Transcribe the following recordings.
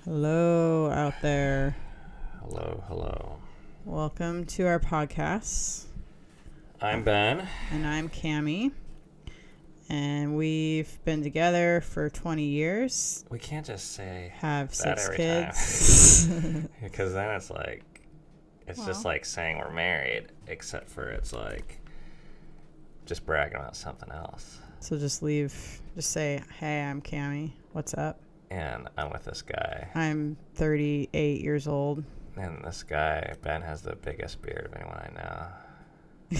Hello out there. Hello. Welcome to our podcast. I'm Ben. And I'm Cammie. And we've been together for 20 years. We can't just say have that 6 every kids. time. Because then it's just like saying we're married, except for it's like just bragging about something else. So just say, hey, I'm Cammie. What's up? And I'm with this guy. I'm 38 years old. And this guy, Ben, has the biggest beard of anyone I know.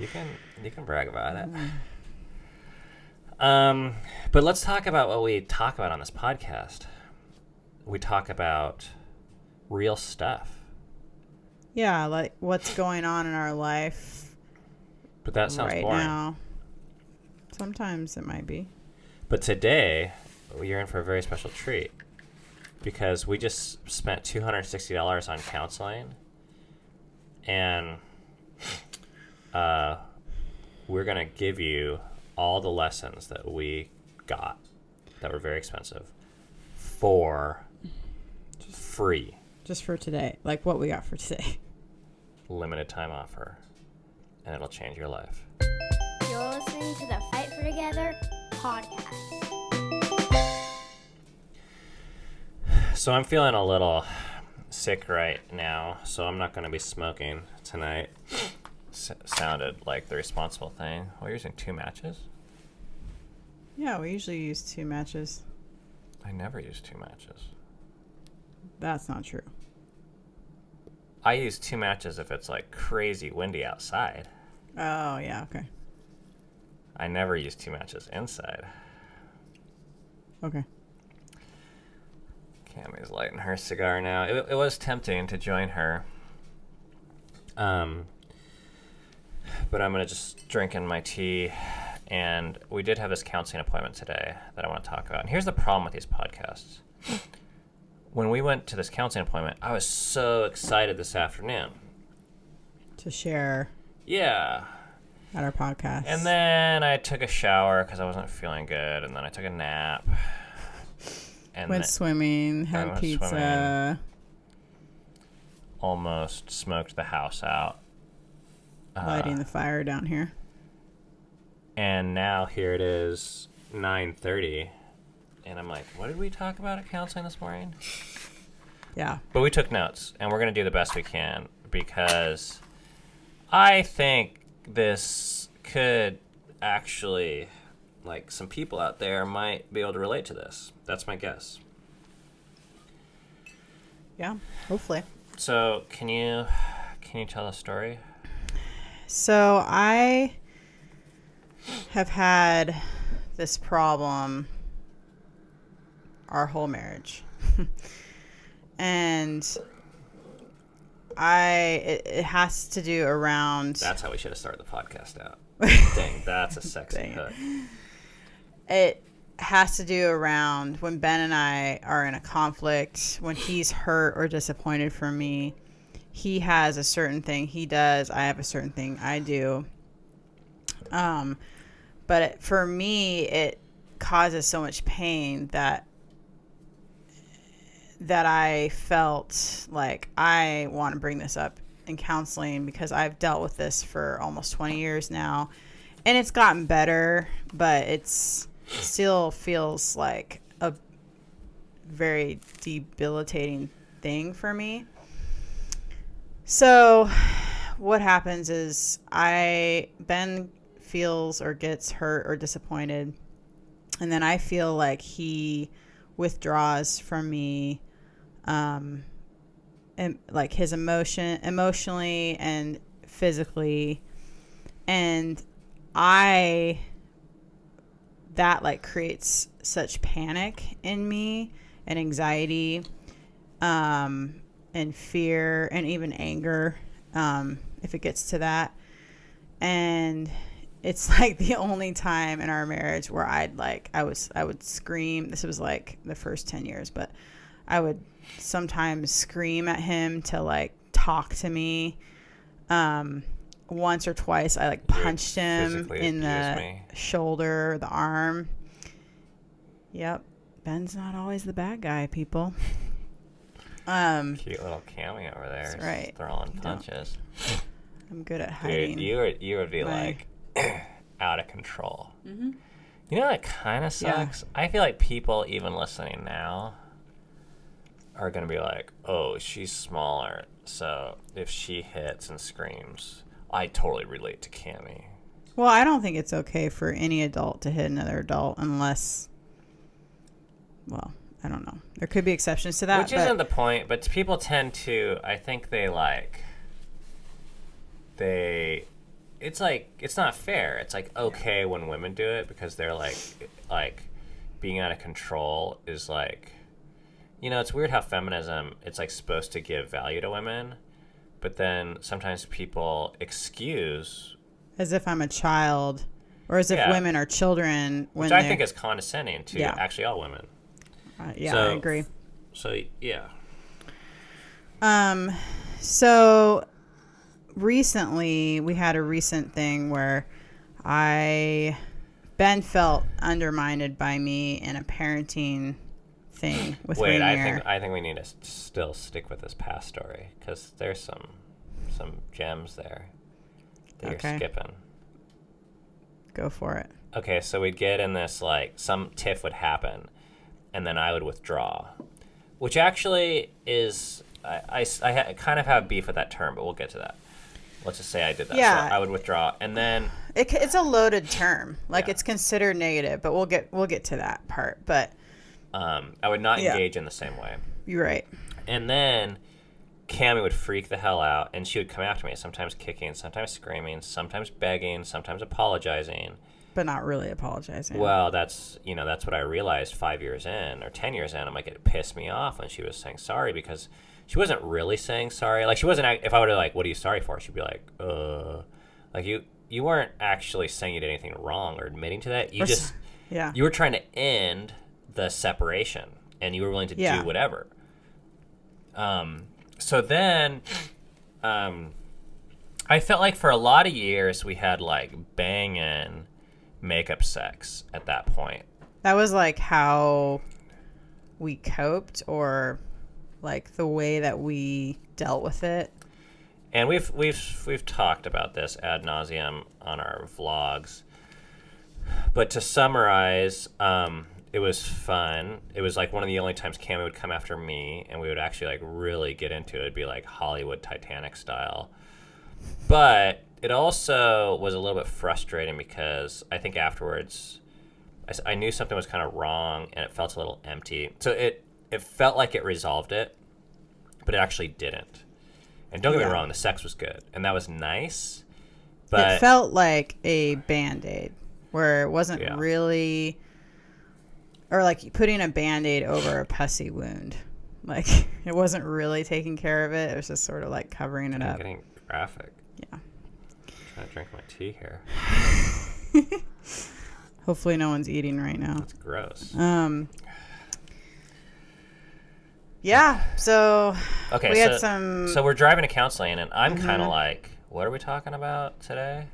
You can brag about it. But let's talk about what we talk about on this podcast. We talk about real stuff. Yeah, like what's going on in our life. But that sounds right boring. Now. Sometimes it might be. But today, you're in for a very special treat because we just spent $260 on counseling, and we're going to give you all the lessons that we got that were very expensive for free. Just for today. Like what we got for today. Limited time offer, and it'll change your life. You're listening to the Fight for Together podcast. So I'm feeling a little sick right now, so I'm not going to be smoking tonight. Sounded like the responsible thing. We're using 2 matches? Yeah, we usually use 2 matches. I never use 2 matches. That's not true. I use 2 matches if it's like crazy windy outside. Oh, yeah, okay. I never use 2 matches inside. Okay. Cammie's lighting her cigar now. It was tempting to join her. But I'm going to just drink in my tea. And we did have this counseling appointment today that I want to talk about. And here's the problem with these podcasts. When we went to this counseling appointment, I was so excited this afternoon. To share. Yeah. At our podcast. And then I took a shower because I wasn't feeling good. And then I took a nap. And went swimming, had pizza. Swimming, almost smoked the house out. Lighting the fire down here. And now here it is, 9:30. And I'm like, what did we talk about at counseling this morning? Yeah. But we took notes, and we're going to do the best we can because I think this could actually, like, some people out there might be able to relate to this. That's my guess. Yeah, hopefully. So can you tell a story? So I have had this problem our whole marriage. And it has to do around... That's how we should have started the podcast out. Dang, that's a sexy hook. It has to do around when Ben and I are in a conflict, when he's hurt or disappointed from me. He has a certain thing he does. I have a certain thing I do. But for me, it causes so much pain that I felt like I want to bring this up in counseling because I've dealt with this for almost 20 years now. And it's gotten better, but it's still feels like a very debilitating thing for me. So what happens is Ben feels or gets hurt or disappointed, and then I feel like he withdraws from me, and like his emotionally and physically, and that like creates such panic in me and anxiety, and fear and even anger, if it gets to that. And it's like the only time in our marriage where I would scream. This was like the first 10 years, but I would sometimes scream at him to like talk to me. Once or twice I like punched him in the shoulder, the arm. Yep. Ben's not always the bad guy, people. Cute little Cammy over there. That's right. Throwing punches. I'm good at hiding. Dude, you would be like out of control. Mm-hmm. You know that kind of sucks? Yeah. I feel like people even listening now are going to be like, oh, she's smaller, so if she hits and screams, I totally relate to Cammy. Well, I don't think it's okay for any adult to hit another adult unless, well, I don't know. There could be exceptions to that. Which isn't the point, but people tend to, I think it's like, it's not fair. It's like okay when women do it because they're like being out of control is like, you know, it's weird how feminism, it's like supposed to give value to women, but then sometimes people excuse. As if I'm a child or as if women are children. Which I think is condescending to actually all women. I agree. So, yeah. So recently we had a recent thing where Ben felt undermined by me in a parenting thing with Rainier. I think we need to still stick with this past story because there's some gems there that you're skipping. Go for it. Okay, so we'd get in this, like, some tiff would happen, and then I would withdraw, which actually is, I kind of have beef with that term, but we'll get to that. Let's just say I did that. Yeah. So I would withdraw, and then it's a loaded term. Like it's considered negative, but we'll get to that part. But I would not engage in the same way. You're right. And then Cammy would freak the hell out, and she would come after me, sometimes kicking, sometimes screaming, sometimes begging, sometimes apologizing. But not really apologizing. Well, that's what I realized 5 years in or 10 years in. I'm like, it pissed me off when she was saying sorry because she wasn't really saying sorry. Like, she wasn't, if I were to, like, what are you sorry for? She'd be like, like, you weren't actually saying you did anything wrong or admitting to that. You just, you were trying to end the separation, and you were willing to do whatever. So then, I felt like for a lot of years we had, like, banging makeup sex at that point. That was, like, how we coped or like the way that we dealt with it. And we've talked about this ad nauseum on our vlogs. But to summarize, it was fun. It was like one of the only times Cammy would come after me, and we would actually like really get into it. It'd be like Hollywood Titanic style. But it also was a little bit frustrating because I think afterwards I knew something was kind of wrong, and it felt a little empty. So it felt like it resolved it, but it actually didn't. And don't get me wrong, the sex was good, and that was nice. But it felt like a Band-Aid, where it wasn't really, or like putting a Band-Aid over a pussy wound. Like, it wasn't really taking care of it. It was just sort of like covering it up. Getting graphic. Yeah. I'm trying to drink my tea here. Hopefully no one's eating right now. That's gross. Yeah, so we had some... So we're driving to counseling, and I'm kind of like, what are we talking about today?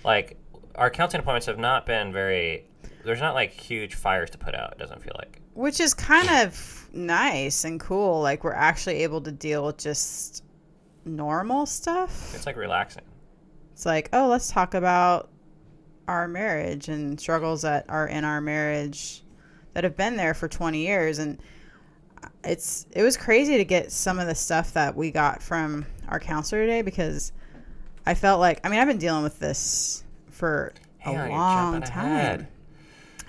Like, our counseling appointments have not been very... There's not, like, huge fires to put out, it doesn't feel like. Which is kind of nice and cool. Like, we're actually able to deal with just normal stuff. It's, like, relaxing. It's like, oh, let's talk about our marriage and struggles that are in our marriage that have been there for 20 years. And it was crazy to get some of the stuff that we got from our counselor today, because I felt like, I mean, I've been dealing with this for a long time.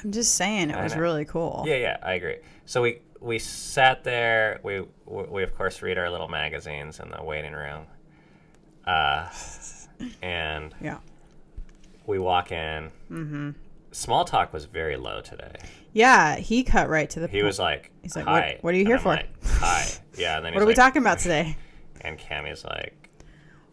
I'm just saying it was really cool. Yeah, I agree. So we sat there. We of course read our little magazines in the waiting room. And we walk in. Mm-hmm. Small talk was very low today. Yeah, he cut right to the point. He was like, he's like, hi. What are you here for? Like, hi. Yeah, and then what are we talking about today? And Cammy's like,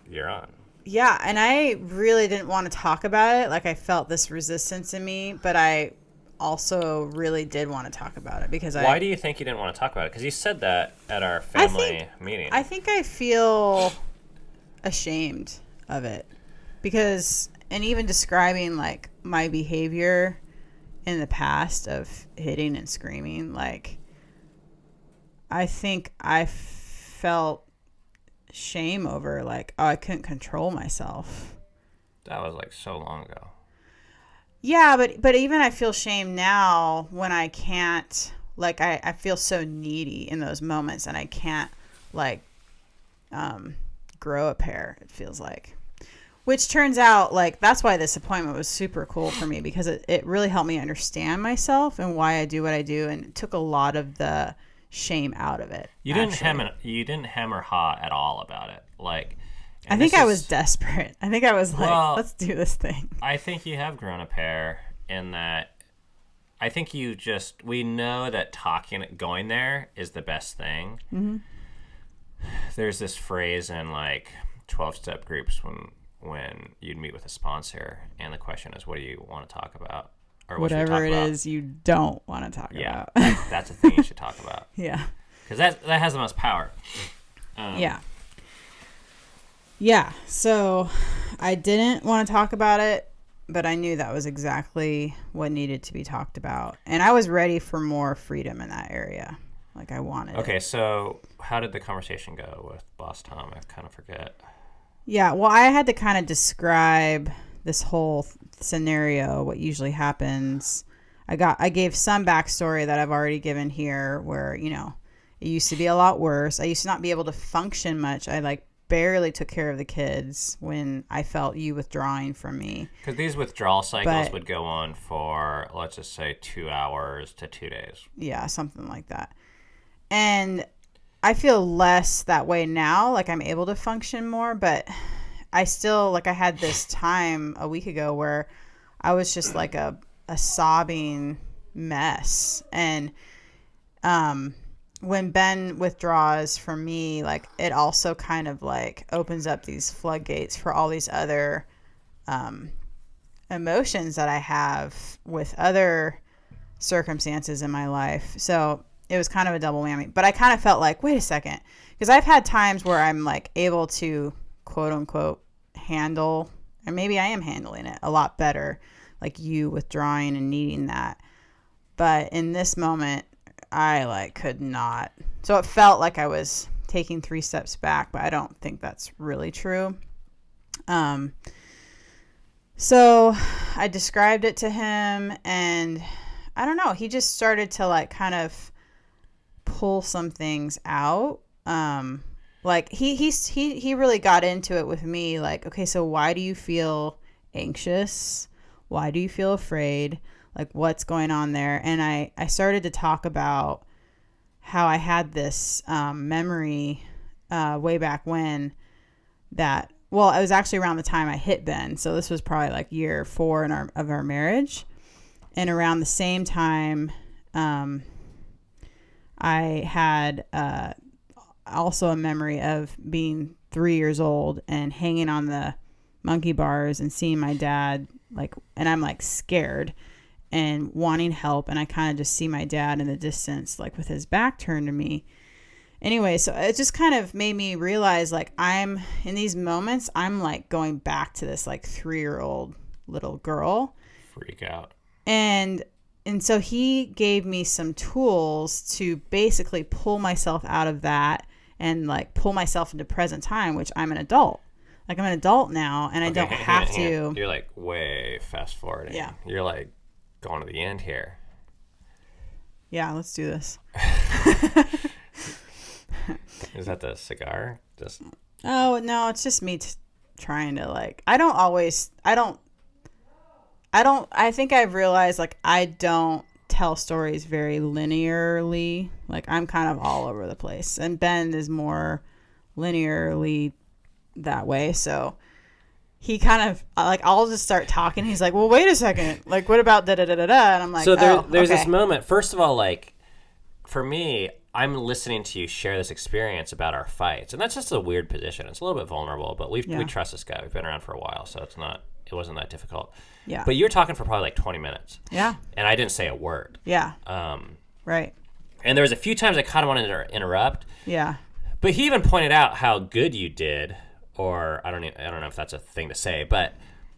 you're on. Yeah, and I really didn't want to talk about it. Like, I felt this resistance in me, but I also really did want to talk about it because Why do you think you didn't want to talk about it? Because you said that at our family meeting. I think I feel ashamed of it because, and even describing like my behavior in the past of hitting and screaming. Like, I think I felt shame over, like, oh, I couldn't control myself. That was like so long ago. Yeah, but even I feel shame now when I can't, like, I feel so needy in those moments, and I can't, like, grow a pair, it feels like. Which turns out, like, that's why this appointment was super cool for me, because it really helped me understand myself and why I do what I do, and it took a lot of the shame out of it. You didn't hem or haw at all about it. Like, I think I was desperate. I think I was like, well, let's do this thing. I think you have grown a pair in that I think we know that going there is the best thing. Mm-hmm. There's this phrase in like 12-step groups when you'd meet with a sponsor, and the question is, what do you want to talk about? Or whatever it is you don't want to talk about. Yeah, that's the thing you should talk about. Yeah. Because that has the most power. Yeah. Yeah, so I didn't want to talk about it, but I knew that was exactly what needed to be talked about. And I was ready for more freedom in that area. Like, I wanted Okay, it. So how did the conversation go with Boss Tom? I kind of forget. Yeah, well, I had to kind of describe this whole scenario, what usually happens. I gave some backstory that I've already given here, where, you know, it used to be a lot worse. I used to not be able to function much. I, like, barely took care of the kids when I felt you withdrawing from me. Because these withdrawal cycles would go on for, let's just say, 2 hours to 2 days. Yeah, something like that. And I feel less that way now. Like, I'm able to function more, but I still, like, I had this time a week ago where I was just like a sobbing mess. And when Ben withdraws from me, like, it also kind of like opens up these floodgates for all these other emotions that I have with other circumstances in my life. So it was kind of a double whammy. But I kind of felt like, wait a second, because I've had times where I'm like able to quote unquote handle, and maybe I am handling it a lot better, like you withdrawing and needing that. But in this moment, I like could not. So it felt like I was taking 3 steps back, but I don't think that's really true. So I described it to him, and I don't know, he just started to like kind of pull some things out. Like he really got into it with me, like, okay, so why do you feel anxious? Why do you feel afraid? Like, what's going on there? And I started to talk about how I had this memory way back when that, well, it was actually around the time I hit Ben. So this was probably like year 4 of our marriage. And around the same time, I had also a memory of being 3 years old and hanging on the monkey bars and seeing my dad, like, and I'm like scared and wanting help, and I kind of just see my dad in the distance, like with his back turned to me. Anyway, so it just kind of made me realize, like, I'm in these moments, I'm like going back to this like 3-year-old little girl. Freak out. And so he gave me some tools to basically pull myself out of that and like pull myself into present time, which I'm an adult. Like, I'm an adult now, and I don't have to. You're like way fast forwarding. Yeah. You're like going to the end here. Yeah, let's do this. Is that the cigar? Oh, no, it's just me trying to, like, I think I've realized, like, I don't tell stories very linearly. Like, I'm kind of all over the place, and Ben is more linearly that way. So he kind of, like, I'll just start talking. He's like, well, wait a second. Like, what about da-da-da-da-da? And I'm like, so there's okay. this moment. First of all, like, for me, I'm listening to you share this experience about our fights. And that's just a weird position. It's a little bit vulnerable, but we trust this guy. We've been around for a while, so it wasn't that difficult. Yeah. But you were talking for probably like 20 minutes. Yeah. And I didn't say a word. Yeah. Right. And there was a few times I kind of wanted to interrupt. Yeah. But he even pointed out how good you did, or I don't know if that's a thing to say, but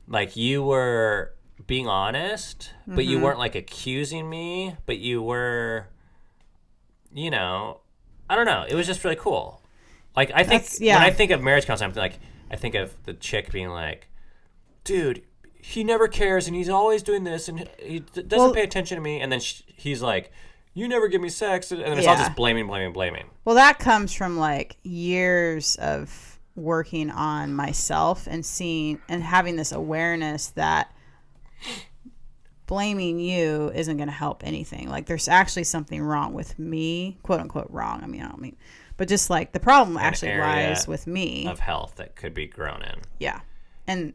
like you were being honest, but you weren't like accusing me, but you were, you know, I don't know. It was just really cool. Like, I think when I think of marriage counseling, I think of the chick being like, dude, he never cares and he's always doing this and he doesn't pay attention to me. And then he's like, you never give me sex. And then it's all just blaming. Well, that comes from like years of working on myself and seeing and having this awareness that blaming you isn't going to help anything. Like, there's actually something wrong with me, quote unquote wrong. I don't mean, but just like the problem actually lies with me of health that could be grown in. Yeah. And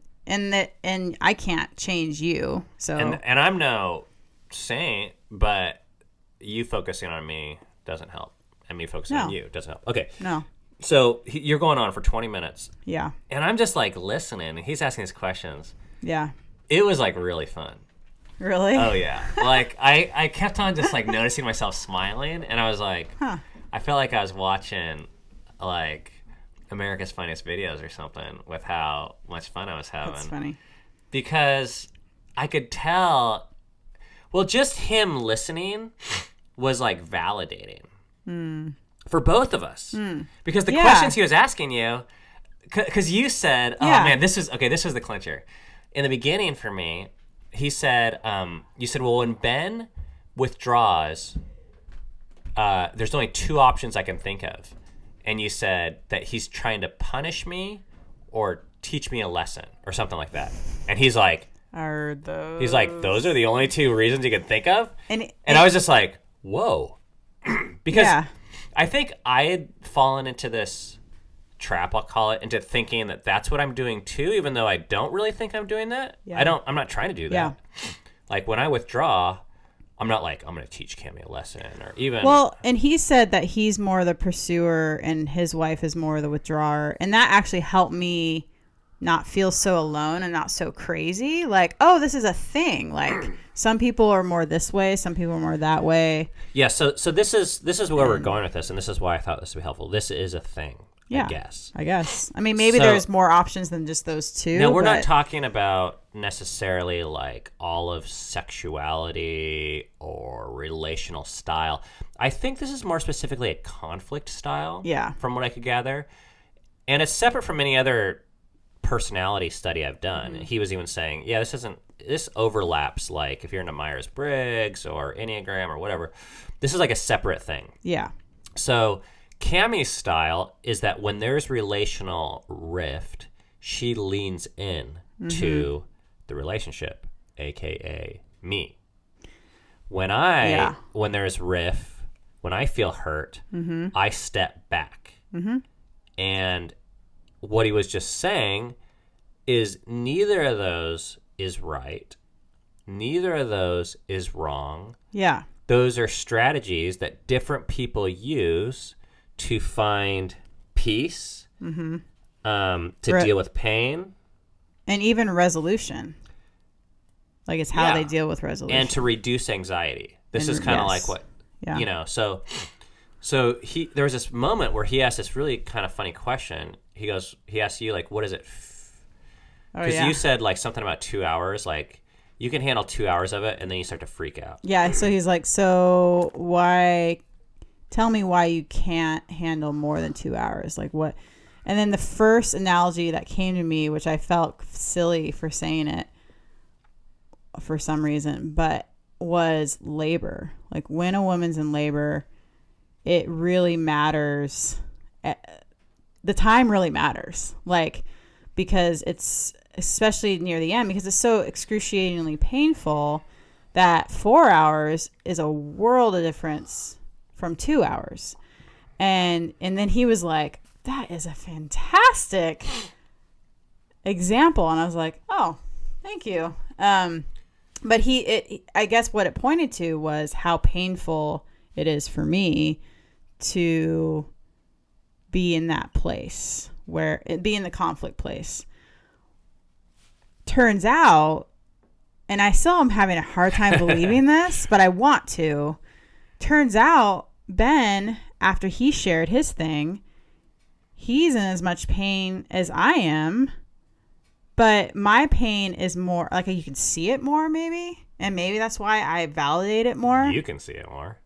I can't change you. So, and I'm no saint, but you focusing on me doesn't help. And me focusing on you doesn't help. Okay. No. So you're going on for 20 minutes. Yeah. And I'm just like listening and he's asking these questions. Yeah. It was like really fun. Really? Oh yeah. Like I kept on just like noticing myself smiling and I was like, I felt like I was watching like America's Funniest Videos or something with how much fun I was having. That's funny. Because I could tell, well, just him listening was like validating for both of us. Because the questions he was asking you, because you said, oh man, this was the clincher. In the beginning for me, he said, you said, well, when Ben withdraws, there's only two options I can think of. And you said that he's trying to punish me or teach me a lesson or something like that. And he's like, those are the only two reasons you can think of? And I was just like, whoa. Because I think I had fallen into this trap, I'll call it, into thinking that that's what I'm doing too, even though I don't really think I'm doing that. Yeah. I'm not trying to do that. Yeah. Like when I withdraw, I'm not like, I'm going to teach Cammie a lesson or even. Well, and he said that he's more the pursuer and his wife is more the withdrawer. And that actually helped me not feel so alone and not so crazy. Like, oh, this is a thing. Like some people are more this way. Some people are more that way. Yeah. So this is where we're going with this. And this is why I thought this would be helpful. This is a thing. Yeah, I guess. I mean, maybe there's more options than just those two. No, we're not talking about necessarily like all of sexuality or relational style. I think this is more specifically a conflict style. Yeah. From what I could gather. And it's separate from any other personality study I've done. Mm-hmm. He was even saying, this overlaps like if you're into Myers-Briggs or Enneagram or whatever. This is like a separate thing. Yeah. So Cammie's style is that when there's relational rift, she leans in to the relationship, aka me. When there's rift, when I feel hurt, I step back. And what he was just saying is neither of those is right. Neither of those is wrong. Yeah. Those are strategies that different people use to find peace, to deal with pain. And even resolution. Like it's how they deal with resolution. And to reduce anxiety. This is kind of like what, so there was this moment where he asked this really kind of funny question. He asked you, like, what is it? Because you said like something about 2 hours, like you can handle 2 hours of it and then you start to freak out. Yeah. So he's like, so why... Tell me why you can't handle more than 2 hours. Like what? And then the first analogy that came to me, which I felt silly for saying it for some reason, but was labor. Like when a woman's in labor, it really matters. The time really matters. Like, because it's especially near the end, because it's so excruciatingly painful that 4 hours is a world of difference from 2 hours. And then he was like, that is a fantastic example. And I was like, oh, thank you. But I guess what it pointed to was how painful it is for me to be in that place, be in the conflict place. Turns out, and I still am having a hard time believing this, but I want to. Turns out Ben, after he shared his thing, he's in as much pain as I am But my pain is more like you can see it more, maybe. And maybe that's why I validate it more. You can see it more.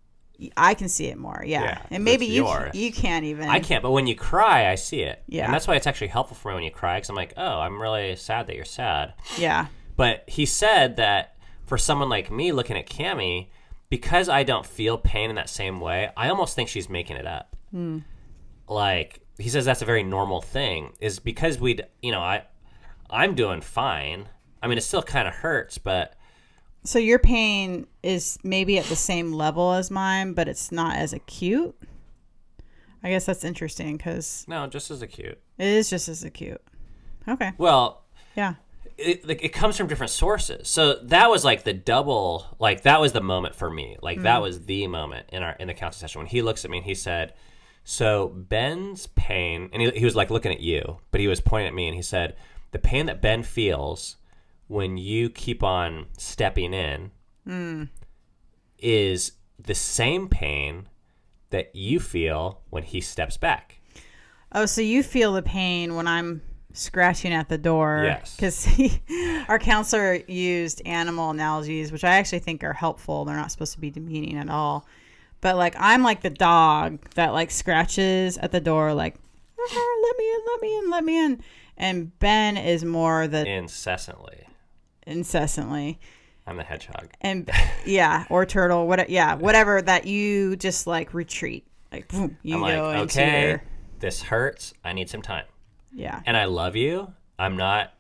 I can see it more, yeah. And maybe you can't even. I can't, but when you cry, I see it. Yeah. And that's why it's actually helpful for me when you cry, because I'm like, oh, I'm really sad that you're sad. Yeah. But he said that for someone like me looking at Cammie, because I don't feel pain in that same way, I almost think she's making it up. Like, he says that's a very normal thing, is because I'm doing fine. I mean, it still kind of hurts, but... So your pain is maybe at the same level as mine, but it's not as acute? I guess that's interesting, because... No, just as acute. It is just as acute. Okay. Well... Yeah. It comes from different sources. So that was like the double, like that was the moment for me. Like that was the moment in the counseling session when he looks at me and he said, so Ben's pain, and he was like looking at you, but he was pointing at me and he said, the pain that Ben feels when you keep on stepping in is the same pain that you feel when he steps back. Oh, so you feel the pain when I'm scratching at the door. Yes. Because our counselor used animal analogies, which I actually think are helpful. They're not supposed to be demeaning at all. But like I'm like the dog that like scratches at the door like, let me in, let me in, let me in. And Ben is more the... Incessantly. I'm the hedgehog. And yeah, or turtle, whatever that you just like retreat. Like boom, you I'm go like, into okay, your... this hurts. I need some time. Yeah. And I love you. I'm not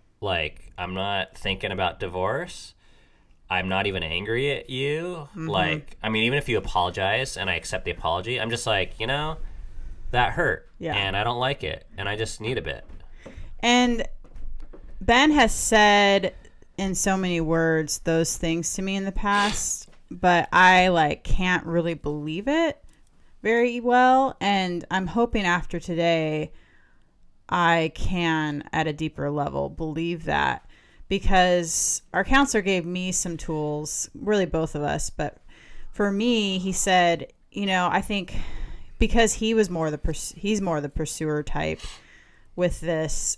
thinking about divorce. I'm not even angry at you. Like, I mean, even if you apologize and I accept the apology, I'm just like, that hurt. Yeah. And I don't like it. And I just need a bit. And Ben has said in so many words those things to me in the past, but I like can't really believe it very well. And I'm hoping after today I can, at a deeper level, believe that, because our counselor gave me some tools, really both of us. But for me, he said, I think because he's more the pursuer type with this.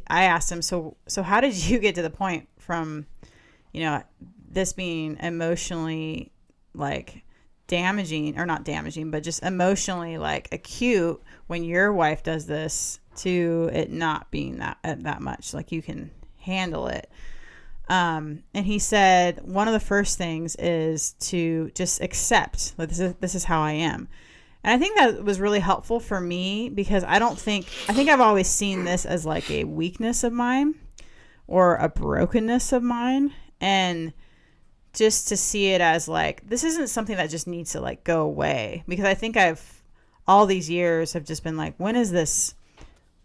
I asked him, so how did you get to the point from, this being emotionally like damaging, or not damaging, but just emotionally like acute when your wife does this, to it not being that much, like you can handle it. And he said one of the first things is to just accept that this is how I am. And I think that was really helpful for me, because I think I've always seen this as like a weakness of mine or a brokenness of mine, and just to see it as like, this isn't something that just needs to like go away, because I think all these years have just been like, when is this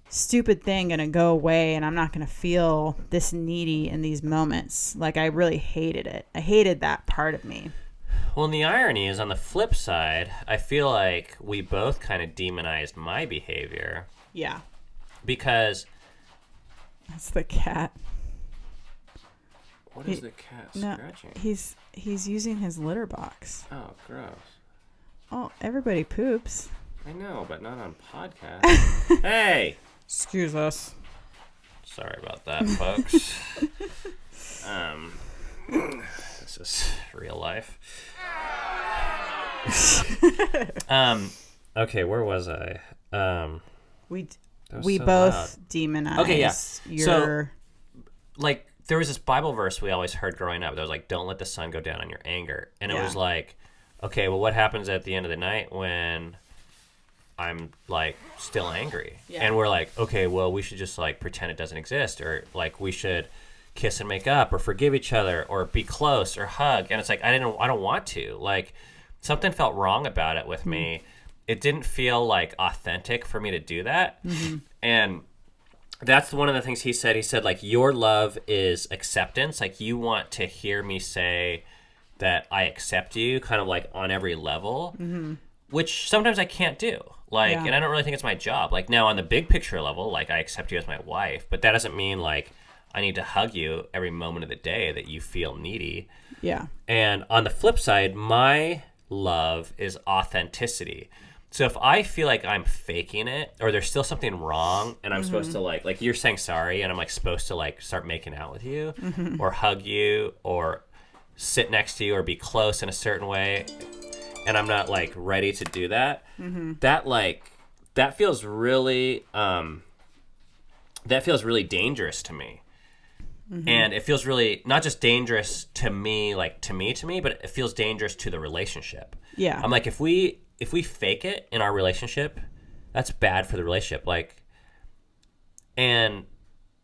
stupid thing gonna go away and I'm not gonna feel this needy in these moments? Like, I really hated it. I hated that part of me. Well, and the irony is, on the flip side, I feel like we both kind of demonized my behavior. Yeah. Because... That's the cat. What is the cat scratching? He's using his litter box. Oh, gross. Oh, everybody poops. I know, but not on podcast. Hey! Excuse us. Sorry about that, folks. This is real life. Okay, where was I? We so both loud. demonize. Okay, yeah. Your... So, like, there was this Bible verse we always heard growing up that was like, don't let the sun go down on your anger. And it was like, okay, well, what happens at the end of the night when I'm like still angry? Yeah. And we're like, okay, well, we should just like pretend it doesn't exist, or like we should kiss and make up, or forgive each other, or be close, or hug. And it's like, I don't want to. Like, something felt wrong about it with me. It didn't feel like authentic for me to do that. And that's one of the things he said. He said, like, your love is acceptance. Like, you want to hear me say that I accept you kind of like on every level, which sometimes I can't do. Like, and I don't really think it's my job. Like, now on the big picture level, like, I accept you as my wife, but that doesn't mean like I need to hug you every moment of the day that you feel needy. Yeah. And on the flip side, my love is authenticity. So if I feel like I'm faking it or there's still something wrong and I'm supposed to like you're saying sorry and I'm like supposed to like start making out with you or hug you or sit next to you or be close in a certain way and I'm not like ready to do that, that feels really dangerous to me. And it feels really not just dangerous to me, like to me, but it feels dangerous to the relationship. Yeah. I'm like, if we fake it in our relationship, that's bad for the relationship. Like, and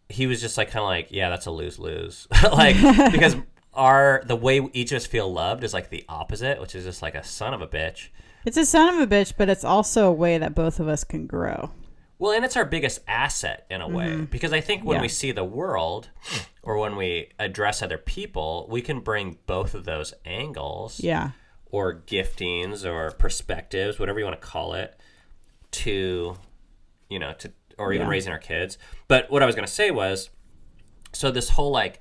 he was just like, kind of like, yeah, that's a lose-lose. Like, because the way each of us feel loved is like the opposite, which is just like a son of a bitch. It's a son of a bitch, but it's also a way that both of us can grow. Well, and it's our biggest asset in a way, because I think when we see the world or when we address other people, we can bring both of those angles or giftings or perspectives, whatever you want to call it, to, or even raising our kids. But what I was going to say was, so this whole like,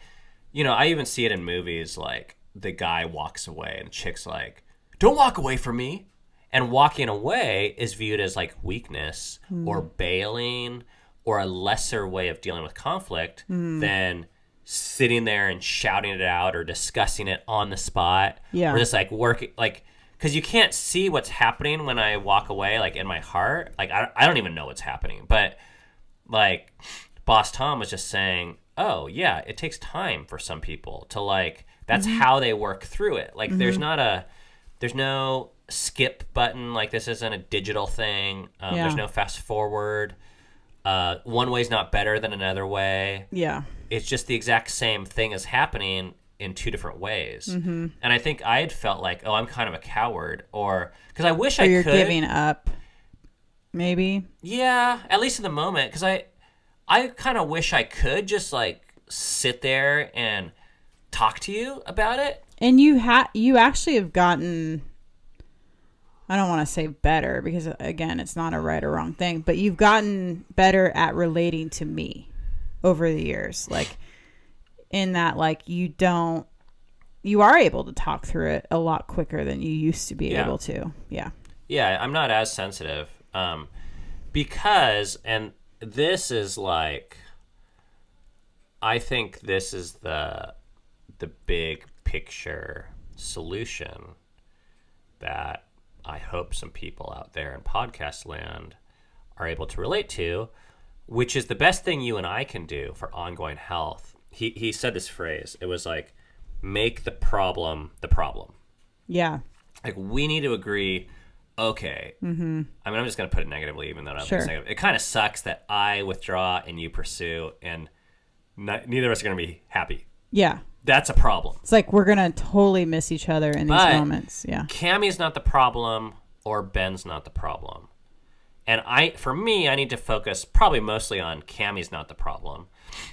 I even see it in movies, like the guy walks away and the chick's like, don't walk away from me. And walking away is viewed as like weakness or bailing or a lesser way of dealing with conflict than sitting there and shouting it out or discussing it on the spot. Yeah. Or just like working, like, because you can't see what's happening when I walk away, like in my heart. Like, I don't even know what's happening. But like Boss Tom was just saying, oh, yeah, it takes time for some people to like, that's how they work through it. Like, there's no skip button. Like, this isn't a digital thing. There's no fast forward. One way's not better than another way. Yeah. It's just the exact same thing is happening in two different ways. And I think I had felt like, oh, I'm kind of a coward, or because I wish I could. You're giving up, maybe. Yeah, at least in the moment, because I kind of wish I could just like sit there and talk to you about it. And you actually have gotten, I don't want to say better because again, it's not a right or wrong thing, but you've gotten better at relating to me over the years. Like in that, like you are able to talk through it a lot quicker than you used to be able to. Yeah. Yeah. I'm not as sensitive. Because, and this is like, I think this is the big picture solution that I hope some people out there in podcast land are able to relate to, which is the best thing you and I can do for ongoing health. He said this phrase. It was like, make the problem the problem. Yeah. Like, we need to agree, okay. I mean, I'm just going to put it negatively, even though I don't think it's negative. It kind of sucks that I withdraw and you pursue, and neither of us are going to be happy. Yeah. That's a problem. It's like we're going to totally miss each other in these moments. Yeah. Cammie's not the problem or Ben's not the problem. And for me, I need to focus probably mostly on Cammie's not the problem.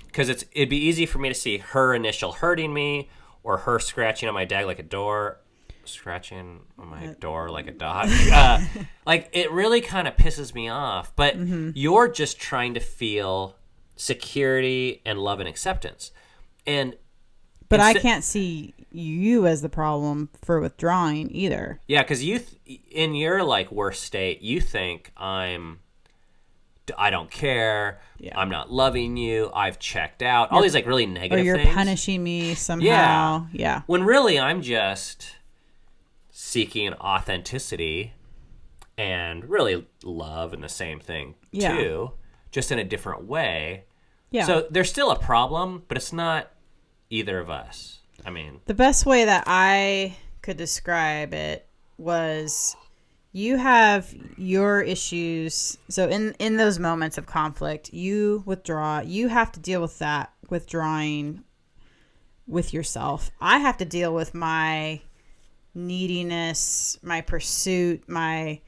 Because it'd be easy for me to see her initial hurting me or her scratching on my dog like a door. Scratching on my door like a dog. Like, it really kind of pisses me off. But you're just trying to feel security and love and acceptance. But I can't see you as the problem for withdrawing either. Yeah, because in your like worst state, you think I don't care. Yeah. I'm not loving you. I've checked out. All these like really negative things. Or you're punishing me somehow. Yeah. When really I'm just seeking authenticity and really love and the same thing too, just in a different way. Yeah. So there's still a problem, but it's not either of us. I mean, the best way that I could describe it was you have your issues. So in those moments of conflict, you withdraw. You have to deal with that withdrawing with yourself. I have to deal with my neediness, my pursuit, my,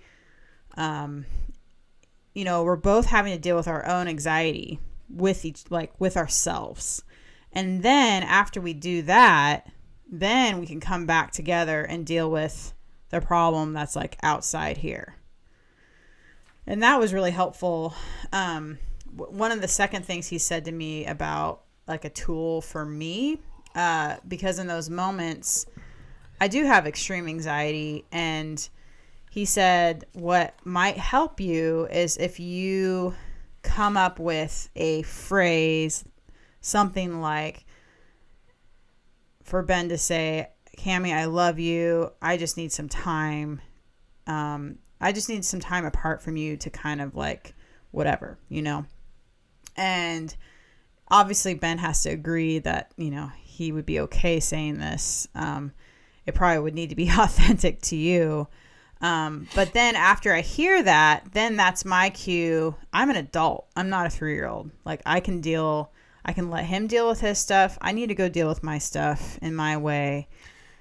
we're both having to deal with our own anxiety with ourselves. And then after we do that, then we can come back together and deal with the problem that's like outside here. And that was really helpful. One of the second things he said to me about like a tool for me, because in those moments I do have extreme anxiety, and he said what might help you is if you come up with a phrase, something like for Ben to say, Cammie, I love you. I just need some time. I just need some time apart from you to kind of like whatever, you know? And obviously Ben has to agree that, you know, he would be okay saying this. It probably would need to be authentic to you. But then after I hear that, then that's my cue. I'm an adult. I'm not a 3-year-old. Like I can let him deal with his stuff. I need to go deal with my stuff in my way.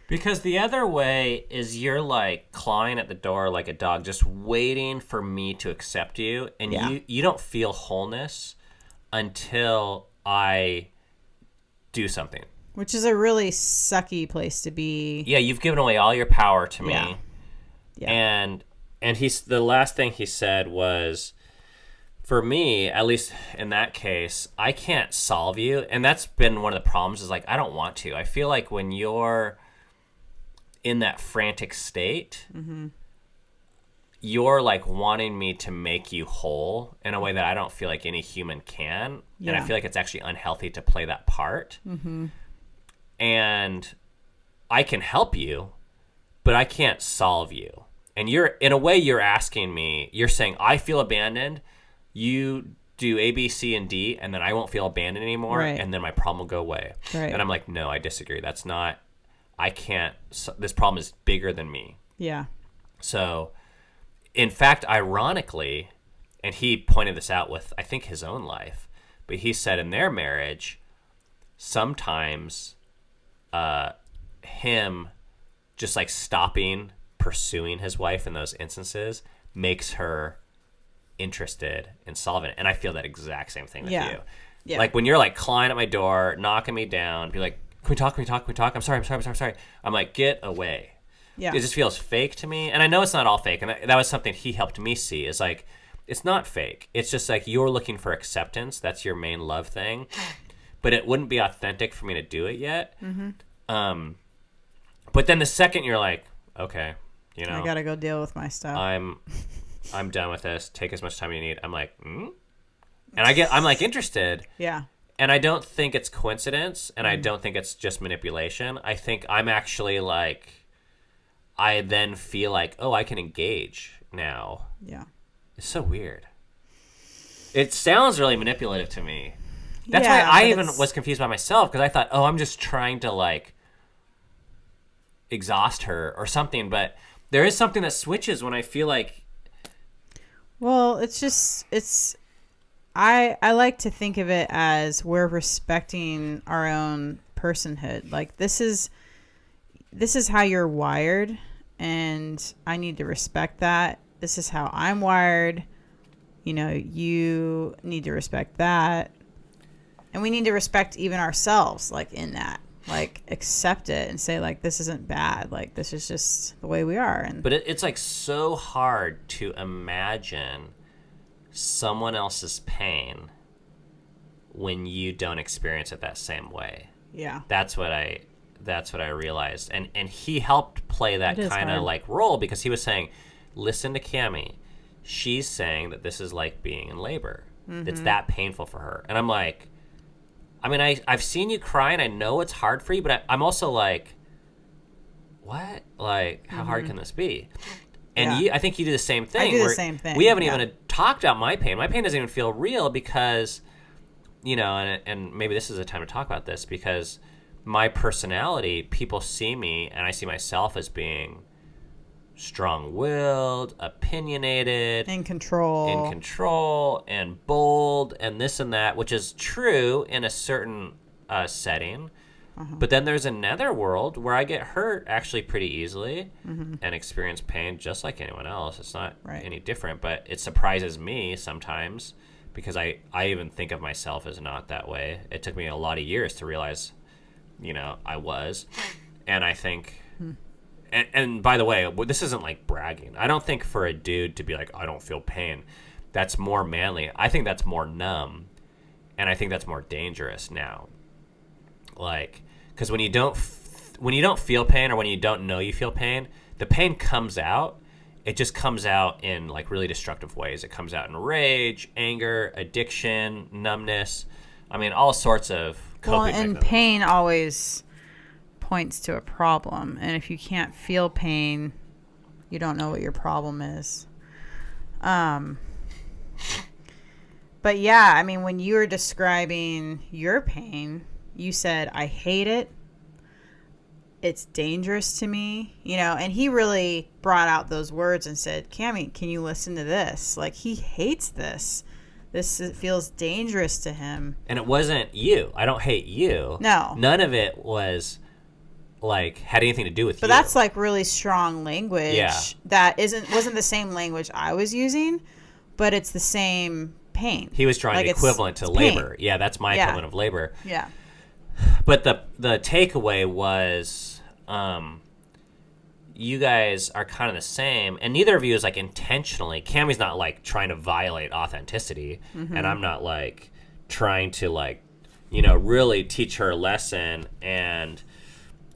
Because the other way is you're like clawing at the door like a dog, just waiting for me to accept you. And you don't feel wholeness until I do something. Which is a really sucky place to be. Yeah, you've given away all your power to me. Yeah. Yeah. And the last thing he said was, for me, at least in that case, I can't solve you. And that's been one of the problems is like, I don't want to. I feel like when you're in that frantic state, you're like wanting me to make you whole in a way that I don't feel like any human can. Yeah. And I feel like it's actually unhealthy to play that part. And I can help you, but I can't solve you. And in a way, you're asking me, you're saying, I feel abandoned. You do A, B, C, and D, and then I won't feel abandoned anymore. Right. And then my problem will go away. Right. And I'm like, no, I disagree. That's not, I can't, this problem is bigger than me. Yeah. So, in fact, ironically, and he pointed this out with, I think, his own life, but he said in their marriage, sometimes him just like stopping pursuing his wife in those instances makes her interested in solving it. And I feel that exact same thing with you. Yeah. Like when you're like clawing at my door, knocking me down, be like, can we talk? I'm sorry. I'm like, get away. Yeah. It just feels fake to me. And I know it's not all fake. And that was something he helped me see is like, it's not fake. It's just like you're looking for acceptance. That's your main love thing. But it wouldn't be authentic for me to do it yet. But then the second you're like, okay, you know, I gotta go deal with my stuff. I'm done with this. Take as much time you need. I'm like, and I'm like interested. Yeah. And I don't think it's coincidence, and I don't think it's just manipulation. I think I'm actually like, I then feel like, oh, I can engage now. Yeah. It's so weird. It sounds really manipulative to me. That's why I even was confused by myself, because I thought, oh, I'm just trying to like exhaust her or something. But there is something that switches when I feel like. Well, I like to think of it as we're respecting our own personhood. Like this is how you're wired, and I need to respect that. This is how I'm wired. You know, you need to respect that. And we need to respect even ourselves, like in that, like accept it and say like, this isn't bad. Like this is just the way we are. But it's like so hard to imagine someone else's pain when you don't experience it that same way. Yeah. That's what I realized. And he helped play that kind of like role, because he was saying, listen to Cammie. She's saying that this is like being in labor. It's that painful for her. And I'm like, I mean, I've seen you cry, and I know it's hard for you, but I'm also like, what? Like, how hard can this be? And I think you do the same thing. I do the same thing. We haven't even talked about my pain. My pain doesn't even feel real because, you know, and maybe this is a time to talk about this, because my personality, people see me, and I see myself as being strong-willed, opinionated, in control, and bold, and this and that, which is true in a certain setting. But then there's another world where I get hurt actually pretty easily and experience pain just like anyone else. It's not any different, but it surprises me sometimes, because I even think of myself as not that way. It took me a lot of years to realize, you know, I was. And I think... And by the way, this isn't like bragging. I don't think for a dude to be like, I don't feel pain, that's more manly. I think that's more numb, and I think that's more dangerous now. Like, because when you don't feel pain, or when you don't know you feel pain, the pain comes out, it just comes out in like really destructive ways. It comes out in rage, anger, addiction, numbness. I mean, all sorts of coping and mechanisms. pain always points to a problem. And if you can't feel pain, you don't know what your problem is. But yeah, I mean, when you were describing your pain, you said, I hate it. It's dangerous to me, you know, and he really brought out those words and said, Cammie, can you listen to this? Like, he hates this. Feels dangerous to him. And it wasn't you. I don't hate you. No. None of it was like had anything to do with you. But that's like really strong language. Yeah. That wasn't the same language I was using, but it's the same pain. He was trying like equivalent to labor. Pain. Yeah, that's my equivalent of labor. Yeah. But the takeaway was you guys are kind of the same, and neither of you is like intentionally. Cammie's not like trying to violate authenticity, and I'm not like trying to like, you know, really teach her a lesson and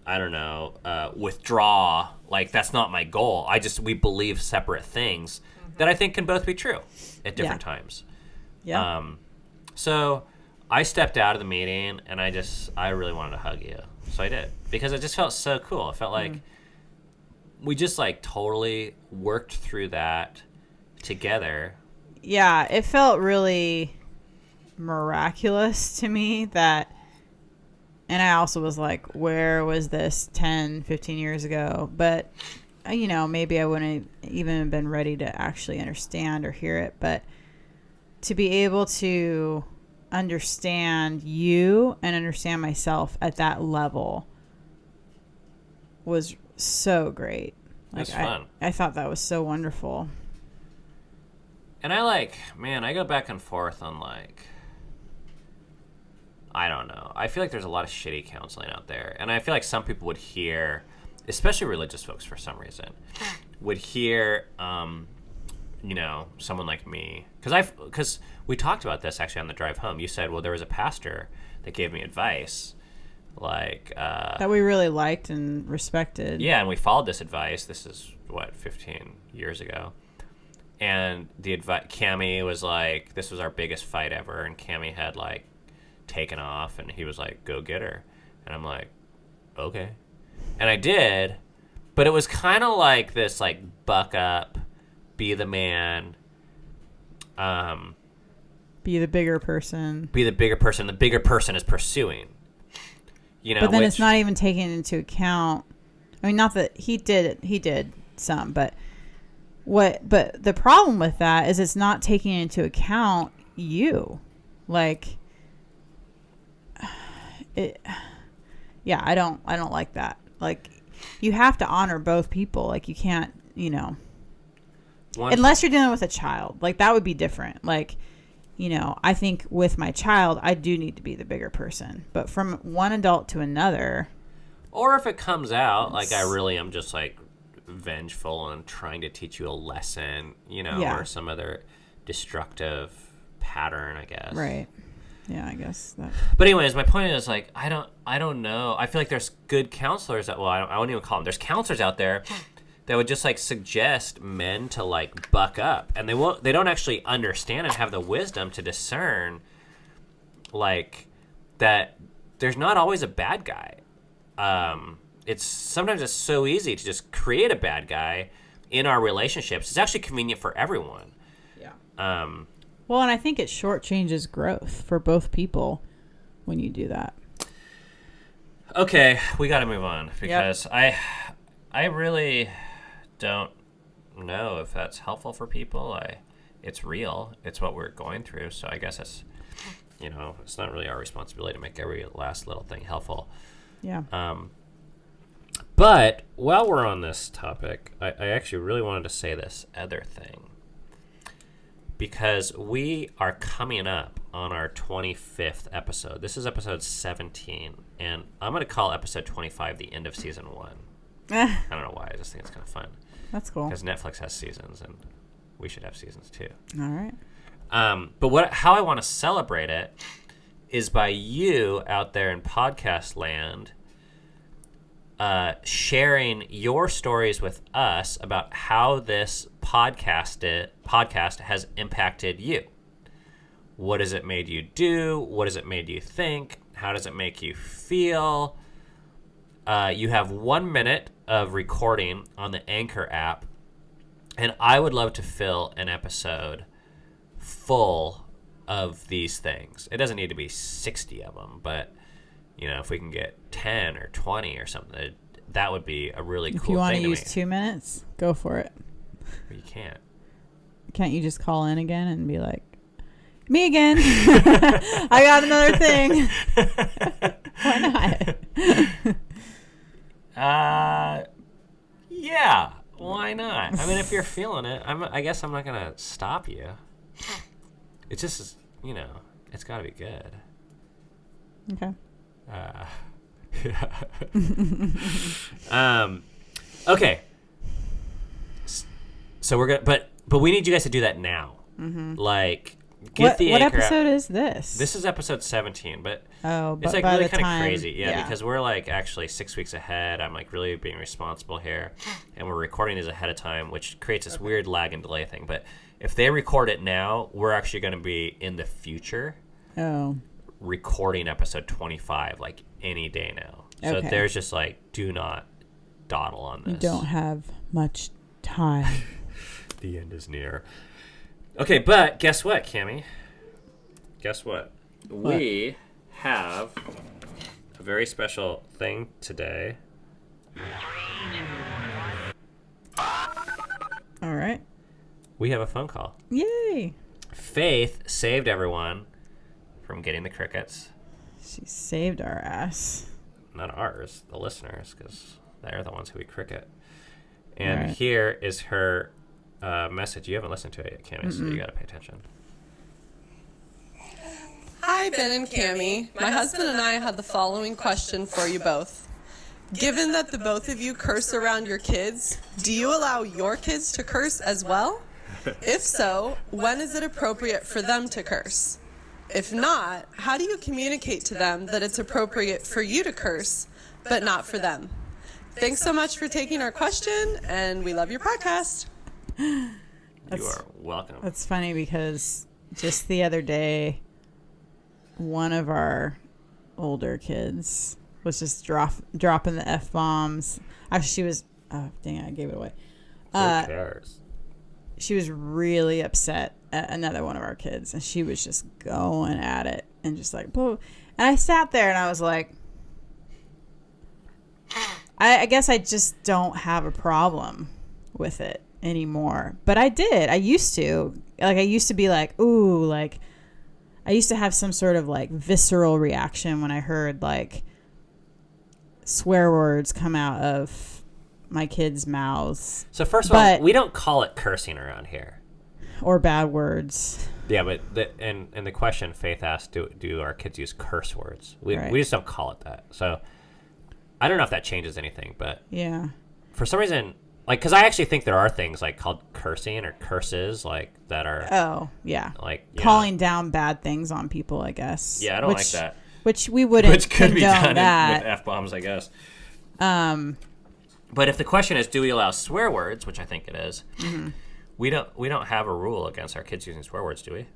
I don't know, withdraw. Like, that's not my goal. We believe separate things that I think can both be true at different times. Yeah. So I stepped out of the meeting and I really wanted to hug you. So I did, because it just felt so cool. It felt like we just like totally worked through that together. Yeah, it felt really miraculous to me that, and I also was like, where was this 10, 15 years ago? But, you know, maybe I wouldn't even been ready to actually understand or hear it. But to be able to understand you and understand myself at that level was so great. Like, It was fun. I thought that was so wonderful. And I go back and forth on like, I don't know. I feel like there's a lot of shitty counseling out there. And I feel like some people would hear, especially religious folks for some reason, would hear, you know, someone like me. Because we talked about this actually on the drive home. You said, well, there was a pastor that gave me advice. Like That we really liked and respected. yeah, and we followed this advice. This is, 15 years ago. And the Cammie was like, this was our biggest fight ever. And Cammie had like taken off and he was like, go get her. And I'm like, okay. And I did, but it was kind of like this, like, buck up, be the man, Be the bigger person. be the bigger person. The bigger person is pursuing, you know. But then it's not even taken into account. I mean, not that he did some, but the problem with that is it's not taking into account you. Like, yeah, I don't like that. Like, you have to honor both people. Like, you can't, you know, unless you're dealing with a child, like that would be different. Like, you know, I think with my child, I do need to be the bigger person, but from one adult to another. Or if it comes out, like, I really am just like vengeful and trying to teach you a lesson, you know, or some other destructive pattern, I guess. Right. Yeah, I guess that. But anyways, my point is, like, I don't know. I feel like there's good counselors that, I wouldn't even call them. There's counselors out there that would just like suggest men to like buck up, and they don't actually understand and have the wisdom to discern, like, that there's not always a bad guy. Sometimes it's so easy to just create a bad guy in our relationships. It's actually convenient for everyone. Yeah. Well, and I think it shortchanges growth for both people when you do that. Okay, we got to move on because I really don't know if that's helpful for people. It's real. It's what we're going through. So I guess it's, you know, it's not really our responsibility to make every last little thing helpful. Yeah. But while we're on this topic, I actually really wanted to say this other thing. Because we are coming up on our 25th episode. This is episode 17, and I'm going to call episode 25 the end of season 1. I don't know why. I just think it's kind of fun. That's cool. Because Netflix has seasons, and we should have seasons too. All right. But how I want to celebrate it is by you out there in podcast land sharing your stories with us about how this podcast has impacted you. What has it made you do? What has it made you think? How does it make you feel? You have 1 minute of recording on the Anchor app, and I would love to fill an episode full of these things. It doesn't need to be 60 of them, but if we can get 10 or 20 or something, that would be a really cool thing. If you want to use me. 2 minutes, go for it. But you can't. Can't you just call in again and be like, me again? I got another thing. Why not? Yeah. Why not? I mean, if you're feeling it, I guess I'm not gonna stop you. It's just, it's got to be good. Okay. Okay. So we're gonna, but we need you guys to do that now. Mm-hmm. Like, get the What Anchor episode app. is this? This is episode 17, but but it's like by really the kind of time, crazy, because we're like actually 6 weeks ahead. I'm like really being responsible here, and we're recording these ahead of time, which creates this weird lag and delay thing. But if they record it now, we're actually going to be in the future. Oh. Recording episode 25 like any day now. So Okay. there's just like, do not dawdle on this. You don't have much time. The end is near. Okay, but guess what, Cammie? Guess what? We have a very special thing today. All right. We have a phone call. Yay. Faith saved everyone from getting the crickets. She saved our ass. Not ours, the listeners, because they're the ones who we cricket. And Right. here is her message. You haven't listened to it yet, Cammie, so you got to pay attention. Hi, Ben and Cammie. My husband and I had the following question for you both. Given that the both of you curse around your kids, do you allow your kids to curse as well? If so, when is it appropriate for them to curse? If not, how do you communicate to them that it's appropriate for you to curse, but not for them? Thanks so much for taking our question, and we love your podcast. You are welcome. That's funny because just the other day, one of our older kids was just dropping the F-bombs. Actually, she was... Oh, dang it, I gave it away. Who cares? She was really upset at another one of our kids, and she was just going at it and just like, whoa. And I sat there and I was like, I guess I just don't have a problem with it anymore. But I did. I used to. Like, I used to be like, ooh, like, I used to have some sort of like visceral reaction when I heard like swear words come out of my kids' mouths. So first of all, we don't call it cursing around here. Or bad words. Yeah, but and the question Faith asked, do our kids use curse words? We just don't call it that. So I don't know if that changes anything, but yeah, for some reason, like, because I actually think there are things like called cursing or curses, like that are like calling down bad things on people, I guess. Yeah, I don't like that. Which we wouldn't. Which could be done that. with F-bombs, I guess. But if the question is, do we allow swear words, which I think it is, we don't have a rule against our kids using swear words, do we?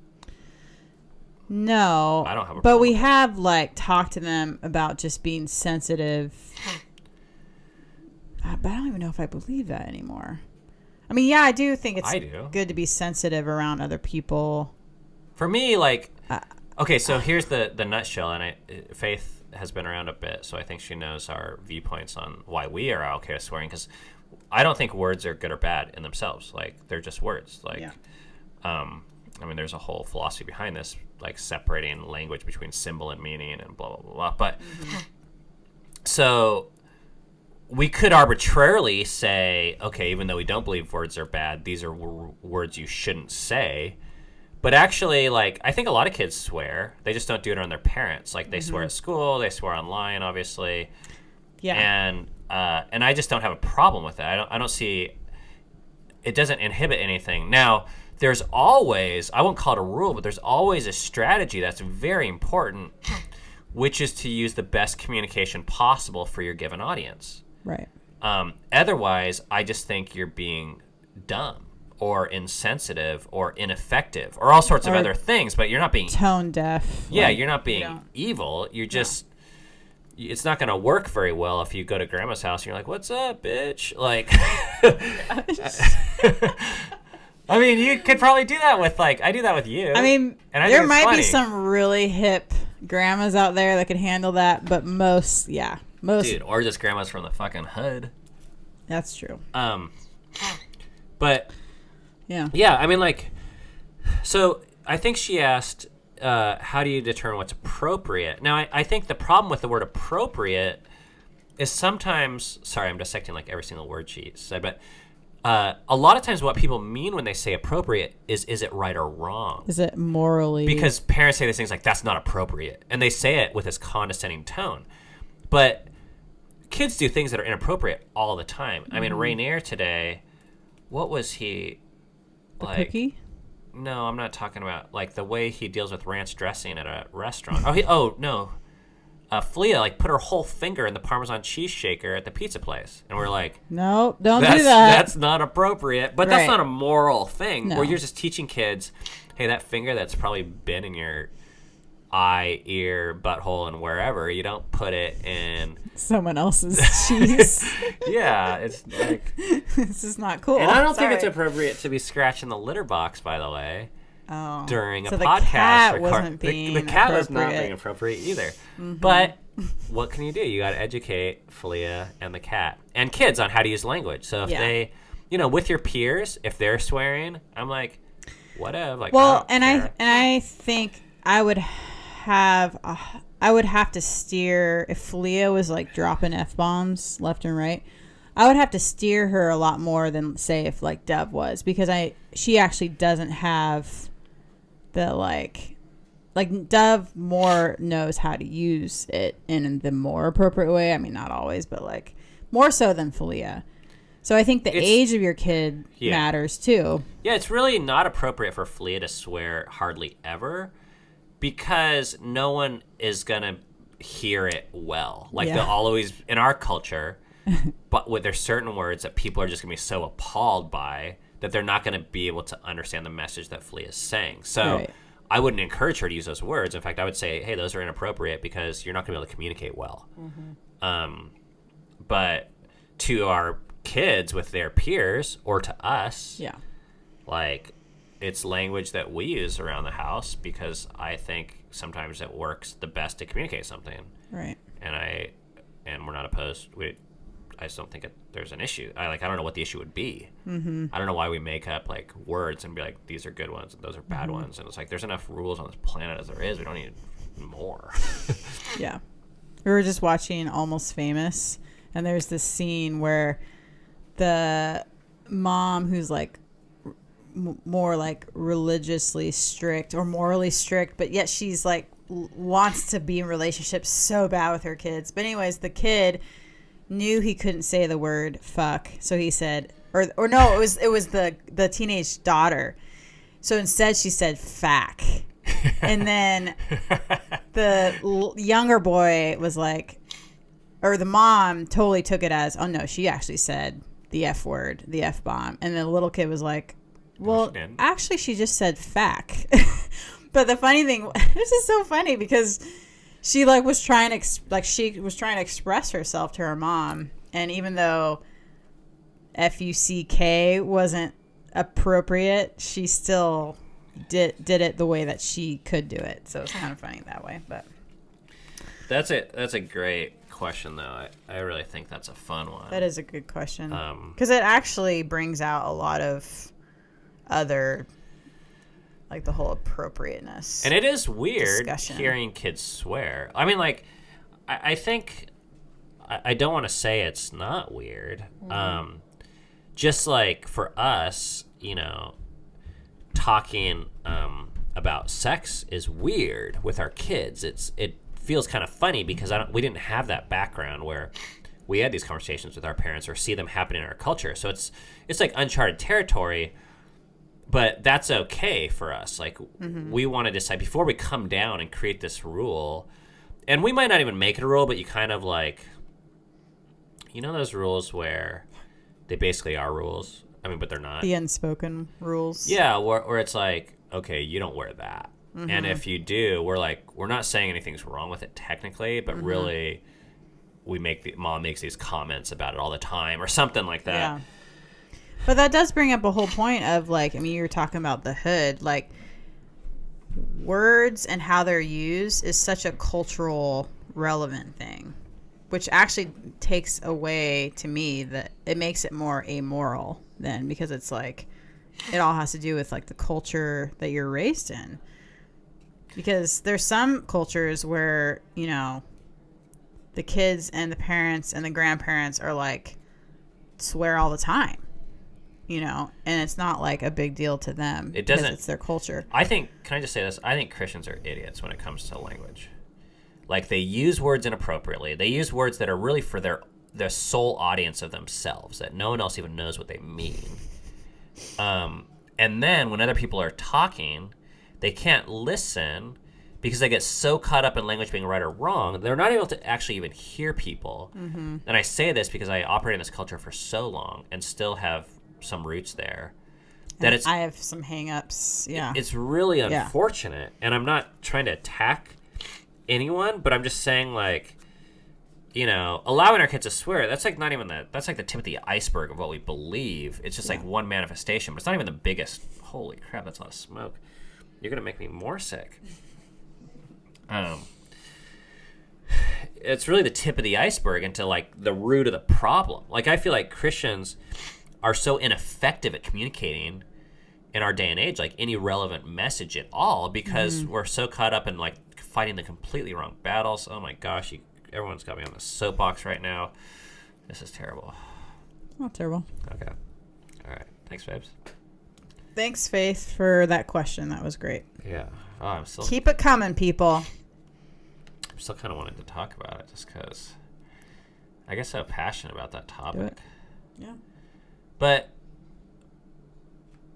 No. I don't have a But problem. we have like talked to them about just being sensitive. But I don't even know if I believe that anymore. I mean, yeah, I do think it's good to be sensitive around other people. For me, like, okay, so here's the nutshell, and Faith has been around a bit, so I think she knows our viewpoints on why we are okay with swearing, because I don't think words are good or bad in themselves. Like, they're just words. Like, I mean, there's a whole philosophy behind this, like separating language between symbol and meaning and blah, blah, blah, blah. But so we could arbitrarily say, okay, even though we don't believe words are bad, these are words you shouldn't say. But actually, like, I think a lot of kids swear. They just don't do it around their parents. Like, they swear at school. They swear online, obviously. Yeah. And I just don't have a problem with it. I don't see... It doesn't inhibit anything. Now, there's always... I won't call it a rule, but there's always a strategy that's very important, which is to use the best communication possible for your given audience. Right. Otherwise, I just think you're being dumb or insensitive or ineffective or all sorts of Or other things, but you're not being tone deaf. Yeah, like, you're not being evil. You're just it's not going to work very well if you go to grandma's house and you're like, "What's up, bitch?" Like I mean, you could probably do that with I do that with you. I mean, and there might be some really hip grandmas out there that could handle that, but most dude, or just grandmas from the fucking hood. That's true. But yeah, I mean, so I think she asked, how do you determine what's appropriate? Now, I think the problem with the word appropriate is sometimes, sorry, I'm dissecting every single word she said, but a lot of times what people mean when they say appropriate is it right or wrong? Is it morally? Because parents say these things like, that's not appropriate. And they say it with this condescending tone. But kids do things that are inappropriate all the time. I mean, Rainier today, what was he like? Cookie? No, I'm not talking about the way he deals with ranch dressing at a restaurant. No. Flea put her whole finger in the Parmesan cheese shaker at the pizza place, and we're like, "No, don't do that. That's not appropriate." But that's Right. not a moral thing. No. Where you're just teaching kids, "Hey, that finger that's probably been in your eye, ear, butthole, and wherever, you don't put it in Someone else's cheese. Yeah, it's This is not cool." And I don't think Sorry. it's appropriate to be scratching the litter box, by the way. Oh. During a so podcast. the cat wasn't being the cat was not appropriate. being appropriate either. But what can you do? You got to educate Flea and the cat and kids on how to use language. So if they, with your peers, if they're swearing, I'm like, whatever. Well, I think I would have to steer if Flea was dropping F-bombs left and right. I would have to steer her a lot more than say if Dove was, because she actually doesn't have the Dove more knows how to use it in the more appropriate way. I mean, not always, but more so than Flea. So I think the age of your kid matters too. Yeah, it's really not appropriate for Flea to swear hardly ever, because no one is gonna hear it well. They'll always, in our culture, but there's certain words that people are just gonna be so appalled by that they're not gonna be able to understand the message that Flea is saying. So Right. I wouldn't encourage her to use those words. In fact, I would say, hey, those are inappropriate because you're not gonna be able to communicate well. But to our kids with their peers, or to us, it's language that we use around the house because I think sometimes it works the best to communicate something. Right. And we're not opposed. I just don't think there's an issue. I don't know what the issue would be. Mm-hmm. I don't know why we make up words and be like, these are good ones and those are bad ones. And it's there's enough rules on this planet as there is. We don't need more. Yeah. We were just watching Almost Famous, and there's this scene where the mom who's more religiously strict or morally strict, but yet she's wants to be in relationships so bad with her kids. But anyways, the kid knew he couldn't say the word fuck, so he said, or no, it was the teenage daughter. So instead she said fack. And then the younger boy was or the mom totally took it as, oh no, she actually said the F word, the F bomb. And the little kid was like, well, actually she just said fack. But the funny thing, this is so funny because she was trying to express herself to her mom, and even though FUCK wasn't appropriate, she still did it the way that she could do it. So it's kind of funny that way. But that's a great question, though. I really think that's a fun one. That is a good question, because it actually brings out a lot of other. The whole appropriateness. And it is weird discussion. Hearing kids swear. I mean, I think, I don't want to say it's not weird. Just for us, talking about sex is weird with our kids. It feels kind of funny because we didn't have that background where we had these conversations with our parents or see them happen in our culture. So it's uncharted territory. But that's okay for us. We want to decide before we come down and create this rule. And we might not even make it a rule, but you kind of you know those rules where they basically are rules? I mean, but they're not. The unspoken rules. Yeah, where it's like, okay, you don't wear that. And if you do, we're not saying anything's wrong with it technically, but really mom makes these comments about it all the time or something like that. Yeah. But that does bring up a whole point of like, I mean, you were talking about the hood, like words and how they're used is such a cultural relevant thing, which actually takes away to me that it makes it more amoral then, because it's like, it all has to do with like the culture that you're raised in. Because there's some cultures where, you know, the kids and the parents and the grandparents are like swear all the time, you know, and it's not like a big deal to them. It doesn't. Because it's their culture. Can I just say this? I think Christians are idiots when it comes to language. Like, they use words inappropriately. They use words that are really for their sole audience of themselves, that no one else even knows what they mean. And then when other people are talking, they can't listen because they get so caught up in language being right or wrong, they're not able to actually even hear people. And I say this because I operate in this culture for so long and still have some roots there. That I have some hang-ups. Yeah. It's really unfortunate. And I'm not trying to attack anyone, but I'm just saying, like, you know, allowing our kids to swear, that's like not even that's like the tip of the iceberg of what we believe. It's just like one manifestation, but it's not even the biggest. Holy crap, that's a lot of smoke. You're going to make me more sick. It's really the tip of the iceberg into like the root of the problem. Like, I feel like Christians are so ineffective at communicating in our day and age, like any relevant message at all, because we're so caught up in like fighting the completely wrong battles. Oh my gosh, everyone's got me on the soapbox right now. This is terrible. Not terrible. Okay. All right. Thanks, babes. Thanks, Faith, for that question. That was great. Yeah. Oh, I'm still Keep it coming, people. kind of wanting to talk about it just because I guess I'm passionate about that topic. Do it. Yeah. But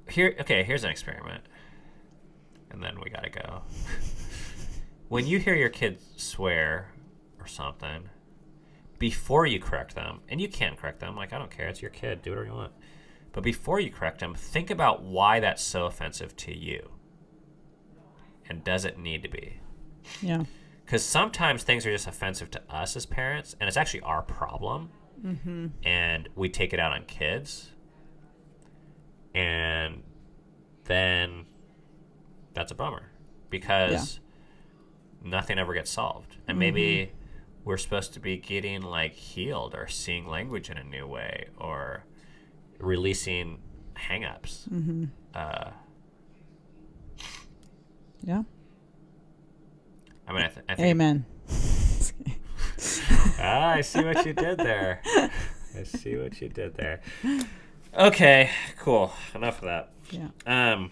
here's an experiment. And then we got to go. When you hear your kids swear or something, before you correct them, and you can correct them, like, I don't care, it's your kid, do whatever you want. But before you correct them, think about why that's so offensive to you. And does it need to be? Yeah. Because sometimes things are just offensive to us as parents, and it's actually our problem. And we take it out on kids. And then that's a bummer. Because nothing ever gets solved. And maybe we're supposed to be getting, like, healed or seeing language in a new way or releasing hang-ups. Yeah. I mean, I think... Amen. I see what you did there. Okay, cool. Enough of that. Yeah.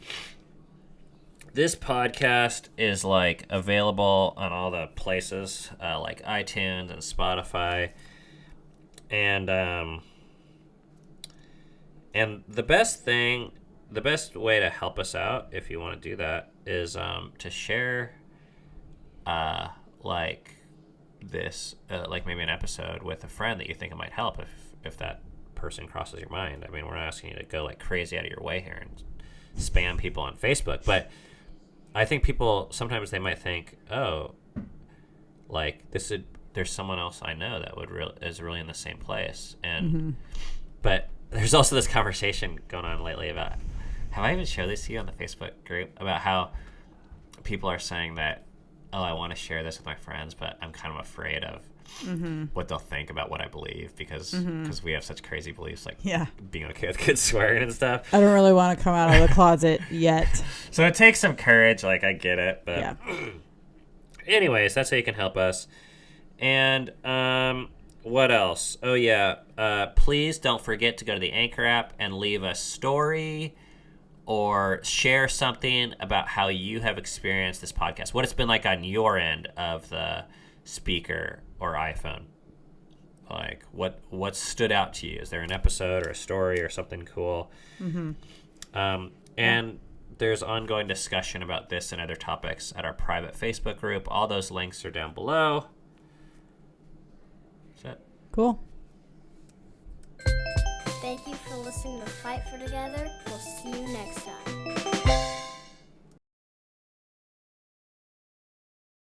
This podcast is like available on all the places, like iTunes and Spotify, and the best way to help us out, if you want to do that, is to share, like this, like maybe an episode with a friend that you think it might help if that person crosses your mind. I mean, we're not asking you to go like crazy out of your way here and spam people on Facebook, but I think people sometimes they might think, oh, like there's someone else I know that is really in the same place, and but there's also this conversation going on lately about, have I even showed this to you on the Facebook group, about how people are saying that, oh, I want to share this with my friends, but I'm kind of afraid of what they'll think about what I believe because we have such crazy beliefs, like being okay with kids swearing and stuff. I don't really want to come out of the closet yet. So it takes some courage, like I get it, but anyways, that's how you can help us. And what else? Oh yeah, please don't forget to go to the Anchor app and leave a story or share something about how you have experienced this podcast, what it's been like on your end of the speaker or iPhone. Like, what stood out to you? Is there an episode or a story or something cool? And there's ongoing discussion about this and other topics at our private Facebook group. All those links are down below. That's it. Cool. Thank you for listening to Fight for Together. We'll see you next time.